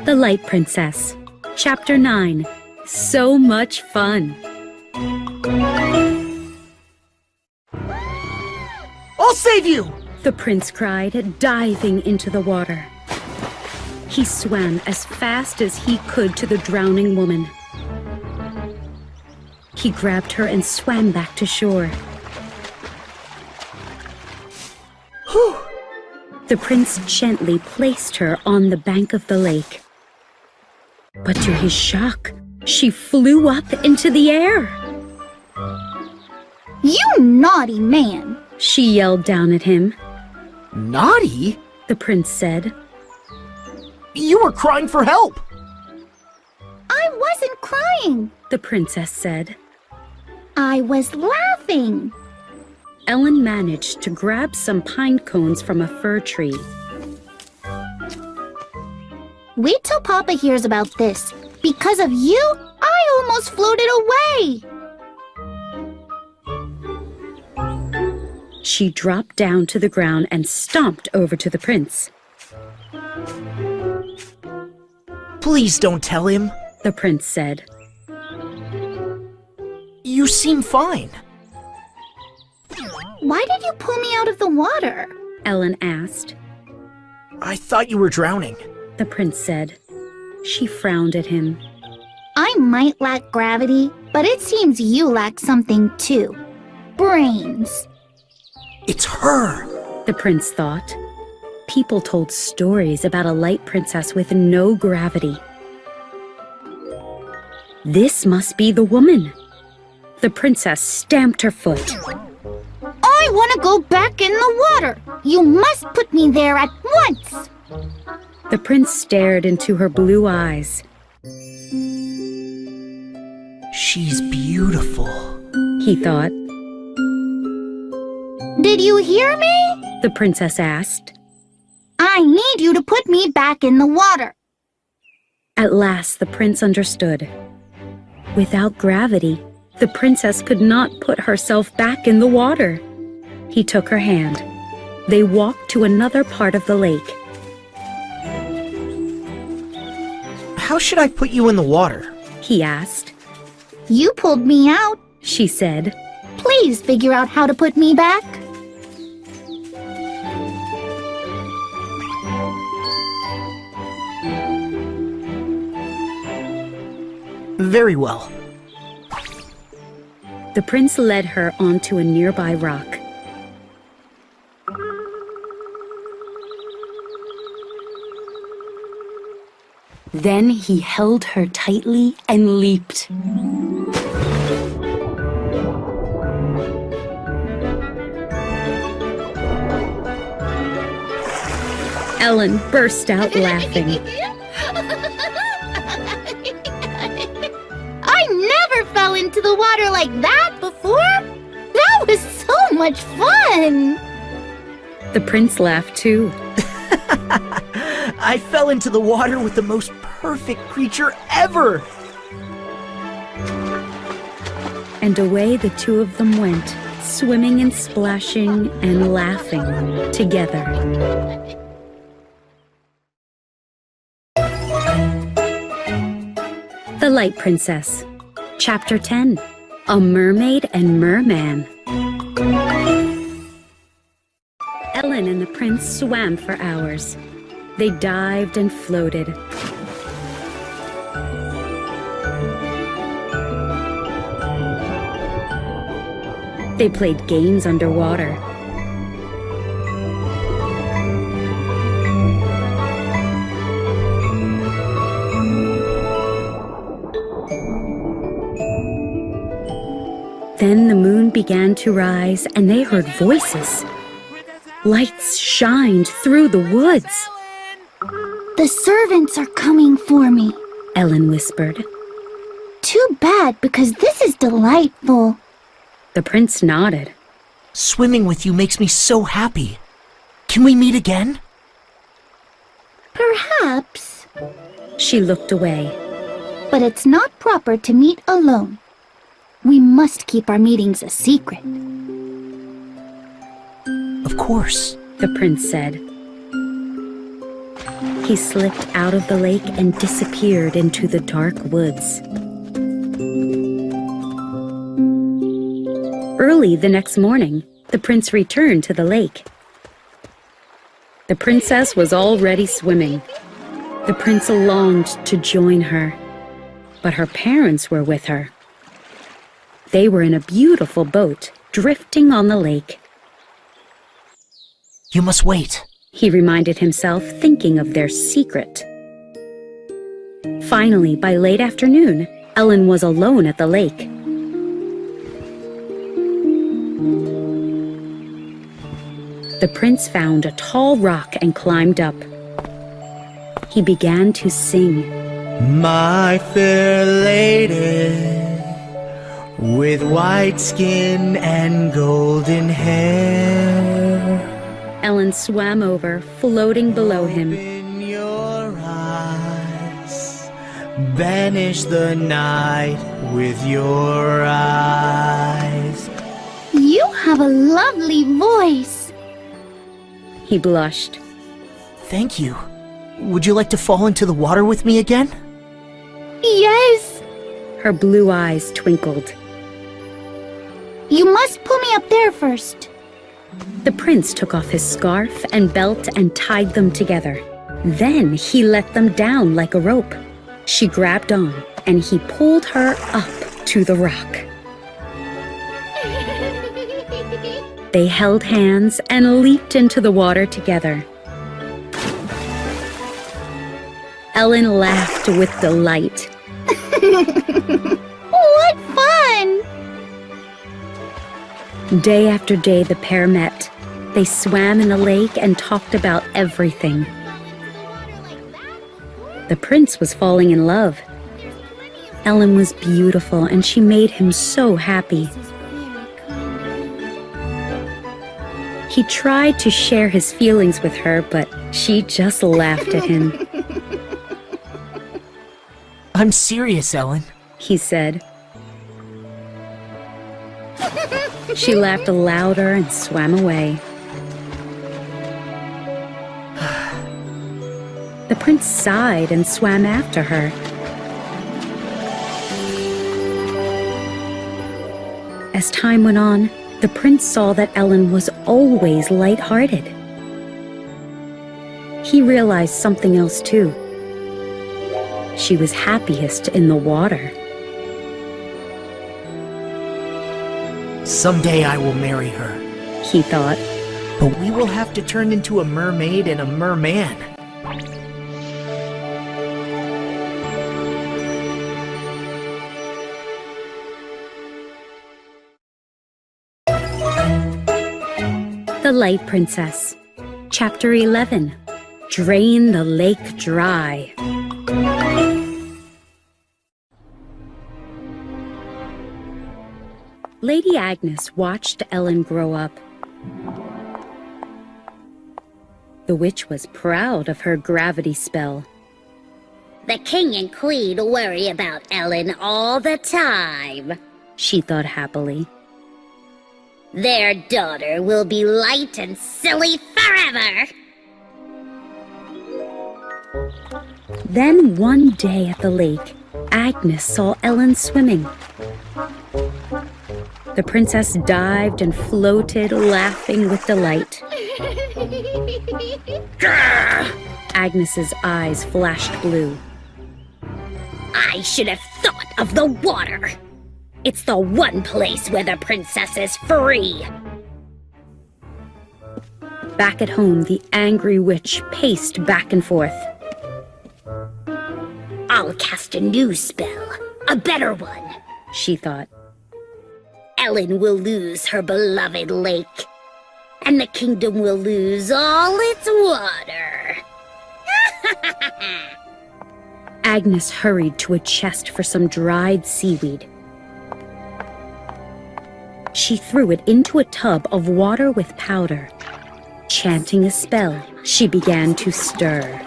The Light Princess. Chapter 9. So much fun. I'll save you! The prince cried, diving into the water. He swam as fast as he could to the drowning woman. He grabbed her and swam back to shore. Whew! The prince gently placed her on the bank of the lake. But to his shock, she flew up into the air. You naughty man! She yelled down at him. Naughty? The prince said. You were crying for help! I wasn't crying. The princess said. I was laughing. Ellen managed to grab some pine cones from a fir tree. Wait till Papa hears about this. Because of you, I almost floated away. She dropped down to the ground and stomped over to the prince. Please don't tell him. The prince said. You seem fine. Why did you pull me out of the water? Ellen asked. I thought you were drowning. The prince said. She frowned at him. I might lack gravity, but it seems you lack something too. Brains. It's her! The prince thought. People told stories about a light princess with no gravity. This must be the woman. The princess stamped her foot. I want to go back in the water. You must put me there at once. The prince stared into her blue eyes. She's beautiful, He thought. Did you hear me? The princess asked. I need you to put me back in the water. At last the prince understood. Without gravity, the princess could not put herself back in the water. He took her hand. They walked to another part of the lake. How should I put you in the water? He asked. You pulled me out. She said. Please figure out how to put me back. Very well. The prince led her onto a nearby rock. Then he held her tightly and leaped. Ellen burst out laughing. I never fell into the water like that before. That was so much fun. The prince laughed too. I fell into the water with the most perfect creature ever! And away the two of them went, swimming and splashing and laughing together. The Light Princess. Chapter 10. A Mermaid and Merman. Ellen and the prince swam for hours. They dived and floated. They played games underwater. Then the moon began to rise and they heard voices. Lights shined through the woods. The servants are coming for me. Ellen whispered. Too bad, because this is delightful. The prince nodded. Swimming with you makes me so happy. Can we meet again? Perhaps. She looked away. But it's not proper to meet alone. We must keep our meetings a secret. Of course. The prince said. He slipped out of the lake and disappeared into the dark woods. Early the next morning, the prince returned to the lake. The princess was already swimming. The prince longed to join her, but her parents were with her. They were in a beautiful boat, drifting on the lake. You must wait. He reminded himself, thinking of their secret. Finally, by late afternoon, Ellen was alone at the lake. The prince found a tall rock and climbed up. He began to sing. My fair lady, with white skin and golden hair, Ellen swam over, floating below him. in your eyes, banish the night with your eyes. You have a lovely voice. He blushed. Thank you. Would you like to fall into the water with me again? Yes. Her blue eyes twinkled. You must pull me up there first. The prince took off his scarf and belt and tied them together. Then he let them down like a rope. She grabbed on, and he pulled her up to the rock. They held hands and leaped into the water together. Ellen laughed with delight. What fun! Day after day, the pair met. They swam in the lake and talked about everything. The prince was falling in love. Ellen was beautiful, and she made him so happy. He tried to share his feelings with her, but she just laughed at him. I'm serious, Ellen. He said. She laughed louder and swam away. The prince sighed and swam after her. As time went on, the prince saw that Ellen was always light-hearted. He realized something else too. She was happiest in the water. Someday I will marry her. He thought. But we will have to turn into a mermaid and a merman. The Light Princess. Chapter 11. Drain the Lake Dry. Lady Agnes watched Ellen grow up. The witch was proud of her gravity spell. The king and queen worry about Ellen all the time. She thought happily. Their daughter will be light and silly forever. Then one day at the lake, Agnes saw Ellen swimming. The princess dived and floated, laughing with delight. Agnes's eyes flashed blue. I should have thought of the water. It's the one place where the princess is free. Back at home, the angry witch paced back and forth. I'll cast a new spell, a better one, she thought. Ellen will lose her beloved lake, and the kingdom will lose all its water. Agnes hurried to a chest for some dried seaweed. She threw it into a tub of water with powder. Chanting a spell, she began to stir.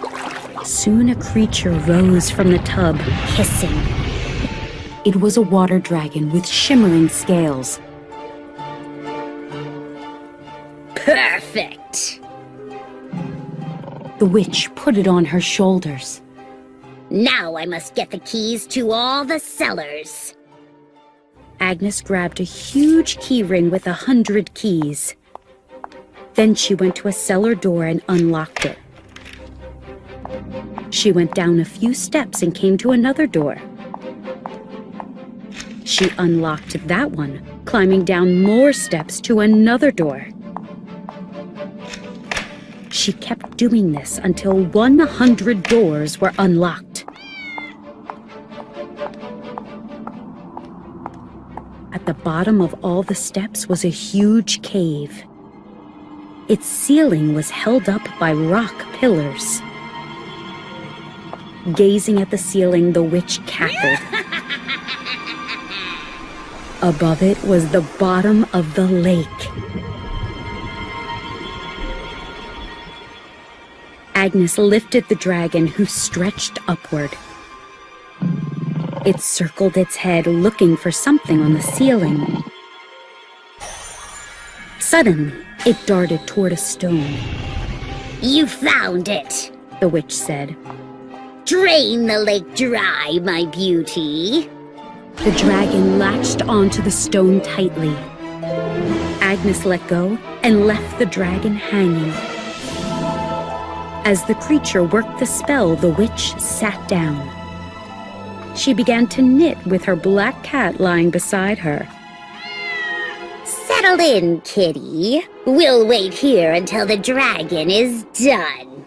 Soon a creature rose from the tub, hissing. It was a water dragon with shimmering scales. Perfect. The witch put it on her shoulders. Now I must get the keys to all the cellars. Agnes grabbed a huge key ring with 100 keys. Then she went to a cellar door and unlocked it. She went down a few steps and came to another door. She unlocked that one, climbing down more steps to another door. She kept doing this until 100 doors were unlocked. At the bottom of all the steps was a huge cave. Its ceiling was held up by rock pillars. Gazing at the ceiling, the witch cackled. Above it was the bottom of the lake. Agnes lifted the dragon, who stretched upward. It circled its head, looking for something on the ceiling. Suddenly, it darted toward a stone. You found it, The witch said. Drain the lake dry, my beauty. The dragon latched onto the stone tightly. Agnes let go and left the dragon hanging. As the creature worked the spell, the witch sat down. She began to knit with her black cat lying beside her. Settle in, kitty. We'll wait here until the dragon is done.